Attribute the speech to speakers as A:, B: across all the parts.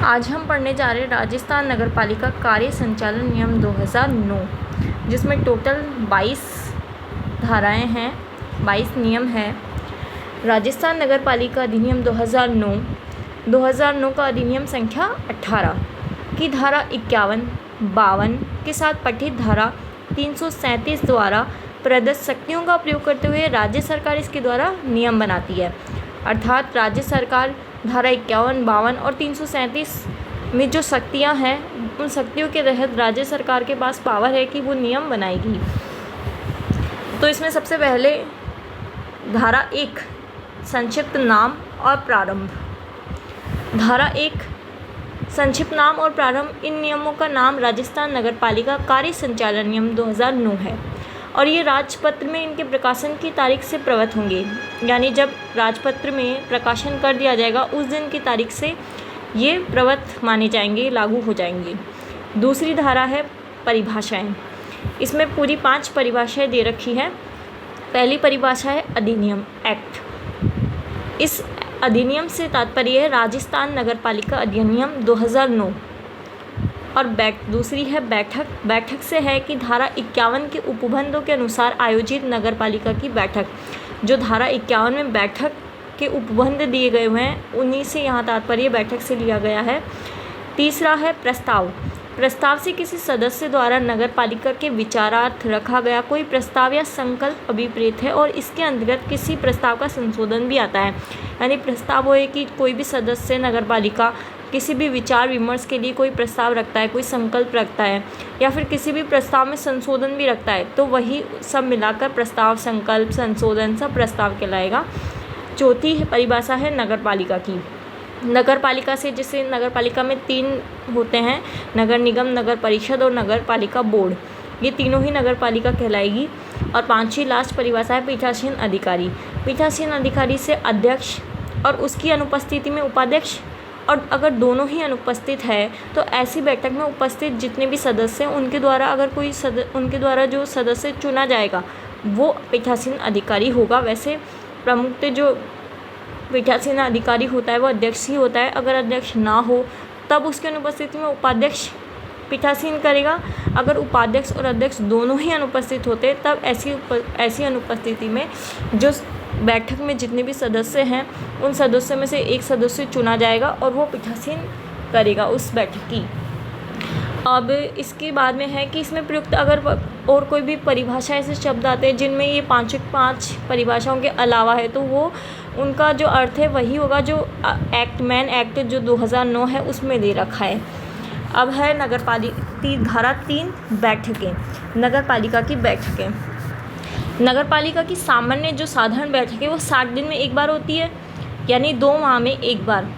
A: आज हम पढ़ने जा रहे हैं राजस्थान नगरपालिका कार्य संचालन नियम 2009, जिसमें टोटल 22 धाराएं हैं, 22 नियम हैं। राजस्थान नगरपालिका अधिनियम 2009 का अधिनियम संख्या 18 की धारा 51, 52 के साथ पठित धारा 337 द्वारा प्रदत्त शक्तियों का प्रयोग करते हुए राज्य सरकार इसके द्वारा नियम बनाती है। अर्थात राज्य सरकार धारा 51, 52 और 337 में जो शक्तियां हैं, उन शक्तियों के तहत राज्य सरकार के पास पावर है कि वो नियम बनाएगी। तो इसमें सबसे पहले धारा 1 संक्षिप्त नाम और प्रारंभ। धारा 1 संक्षिप्त नाम और प्रारंभ। इन नियमों का नाम राजस्थान नगरपालिका कार्य संचालन नियम 2009 है और ये राजपत्र में इनके प्रकाशन की तारीख से प्रवृत्त होंगे, यानी जब राजपत्र में प्रकाशन कर दिया जाएगा उस दिन की तारीख से ये प्रवृत्त माने जाएंगे, लागू हो जाएंगे। दूसरी धारा है परिभाषाएं। इसमें पूरी 5 परिभाषाएं दे रखी है। पहली परिभाषा है अधिनियम, एक्ट। इस अधिनियम से तात्पर्य है राजस्थान नगरपालिका अधिनियम 2009। और दूसरी है बैठक। बैठक से है कि धारा 51 के उपबंधों के अनुसार आयोजित नगरपालिका की बैठक। जो धारा 51 में बैठक के उपबंध दिए गए हुए हैं, उन्हीं से यहाँ तात्पर्य बैठक से लिया गया है। तीसरा है प्रस्ताव। प्रस्ताव से किसी सदस्य द्वारा नगरपालिका के विचारार्थ रखा गया कोई प्रस्ताव या संकल्प अभिप्रेत है और इसके अंतर्गत किसी प्रस्ताव का संशोधन भी आता है। यानी प्रस्ताव वो है कि कोई भी सदस्य नगरपालिका किसी भी विचार विमर्श के लिए कोई प्रस्ताव रखता है, कोई संकल्प रखता है या फिर किसी भी प्रस्ताव में संशोधन भी रखता है, तो वही सब मिलाकर प्रस्ताव, संकल्प, संशोधन सब प्रस्ताव कहलाएगा। चौथी परिभाषा है नगरपालिका की। नगरपालिका से, जैसे नगरपालिका में 3 होते हैं, नगर निगम, नगर परिषद और नगर पालिका बोर्ड। ये तीनों ही नगरपालिका कहलाएगी। और 5वीं लास्ट परिभाषा है पीठासीन अधिकारी। पीठासीन अधिकारी से अध्यक्ष और उसकी अनुपस्थिति में उपाध्यक्ष, और अगर दोनों ही अनुपस्थित है तो ऐसी बैठक में उपस्थित जितने भी सदस्य हैं उनके द्वारा अगर उनके द्वारा जो सदस्य चुना जाएगा वो पीठासीन अधिकारी होगा। वैसे प्रमुख जो पीठासीन अधिकारी होता है वो अध्यक्ष ही होता है। अगर अध्यक्ष ना हो तब उसकी अनुपस्थिति में उपाध्यक्ष पीठासीन करेगा। अगर उपाध्यक्ष और अध्यक्ष दोनों ही अनुपस्थित होते तब ऐसी अनुपस्थिति में जो बैठक में जितने भी सदस्य हैं उन सदस्यों में से एक सदस्य चुना जाएगा और वो पीठासीन करेगा उस बैठक की। अब इसके बाद में है कि इसमें प्रयुक्त अगर और कोई भी परिभाषा ऐसे शब्द आते हैं जिनमें ये 5 परिभाषाओं के अलावा है, तो वो उनका जो अर्थ है वही होगा जो मेन एक्ट जो 2009 है उसमें दे रखा है। अब है धारा 3 बैठकें। नगरपालिका की बैठकें। नगरपालिका की सामान्य जो साधारण बैठक है वो 60 दिन में एक बार होती है, यानी 2 माह में एक बार।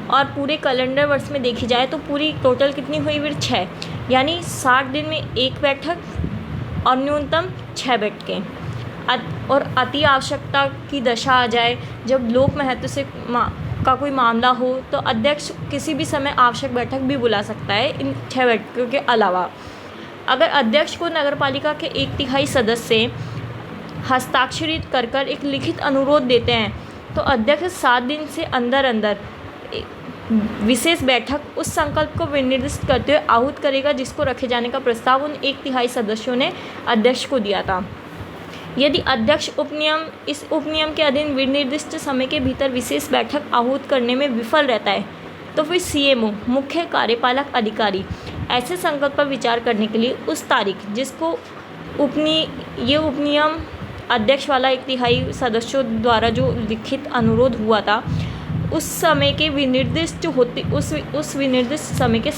A: और पूरे कैलेंडर वर्ष में देखी जाए तो पूरी टोटल कितनी हुई फिर 6, यानी 60 दिन में एक बैठक और न्यूनतम 6 बैठकें। और अति आवश्यकता की दशा आ जाए, जब लोक महत्व से का कोई मामला हो, तो अध्यक्ष किसी भी समय आवश्यक बैठक भी बुला सकता है इन 6 बैठकों के अलावा। अगर अध्यक्ष को नगरपालिका के 1/3 सदस्य हस्ताक्षरित कर एक लिखित अनुरोध देते हैं तो अध्यक्ष 7 दिन से अंदर विशेष बैठक उस संकल्प को विनिर्दिष्ट करते हुए आहूत करेगा जिसको रखे जाने का प्रस्ताव उन 1/3 सदस्यों ने अध्यक्ष को दिया था। यदि अध्यक्ष इस उपनियम के अधीन विनिर्दिष्ट समय के भीतर विशेष बैठक आहूत करने में विफल रहता है तो फिर CMO मुख्य कार्यपालक अधिकारी ऐसे संकल्प पर विचार करने के लिए उस तारीख जिसको ये उपनियम अध्यक्ष वाला 1/3 सदस्यों द्वारा जो लिखित अनुरोध हुआ था उस समय के विनिर्दिष्ट समय के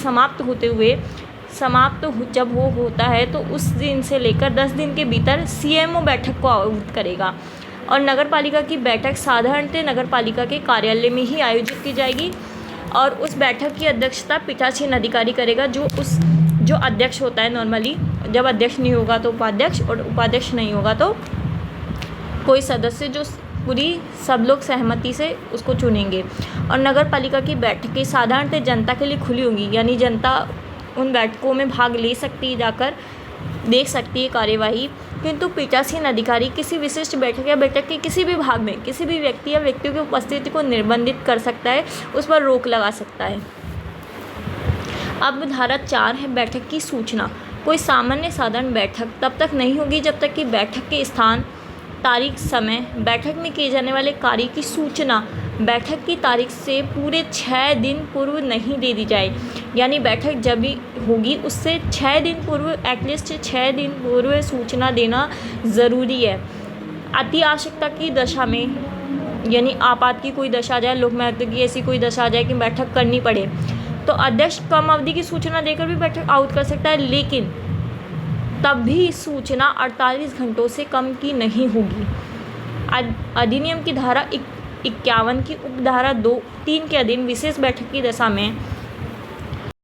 A: समाप्त जब वो होता है तो उस दिन से लेकर 10 दिन के भीतर CMO बैठक को आहूत करेगा। और नगरपालिका की बैठक साधारणतः नगरपालिका के कार्यालय में ही आयोजित की जाएगी और उस बैठक की अध्यक्षता पीठासीन अधिकारी करेगा, जो अध्यक्ष होता है नॉर्मली। जब अध्यक्ष नहीं होगा तो उपाध्यक्ष, और उपाध्यक्ष नहीं होगा तो कोई सदस्य जो सब लोग सहमति से उसको चुनेंगे। और नगरपालिका की बैठकें साधारणतः जनता के लिए खुली होंगी, यानी जनता उन बैठकों में भाग ले सकती है, जाकर देख सकती है कार्यवाही। किंतु पीठासीन अधिकारी किसी विशिष्ट बैठक या बैठक के किसी भी भाग में किसी भी व्यक्ति या व्यक्तियों की उपस्थिति को निर्बंधित कर सकता है, उस पर रोक लगा सकता है। अब धारा 4 है बैठक की सूचना। कोई सामान्य साधारण बैठक तब तक नहीं होगी जब तक कि बैठक के स्थान, तारीख, समय, बैठक में किए जाने वाले कार्य की सूचना बैठक की तारीख से पूरे 6 दिन पूर्व नहीं दे दी जाए। यानी बैठक जब भी होगी उससे 6 दिन पूर्व, एटलीस्ट 6 दिन पूर्व सूचना देना ज़रूरी है। अति आवश्यकता की दशा में, यानी आपात की कोई दशा आ जाए, लोक महत्व की ऐसी कोई दशा आ जाए कि बैठक करनी पड़े, तो अध्यक्ष कम अवधि की सूचना देकर भी बैठक आउट कर सकता है, लेकिन तब भी सूचना 48 घंटों से कम की नहीं होगी। अधिनियम की धारा 51 की उपधारा 2-3 के अधीन विशेष बैठक की दशा में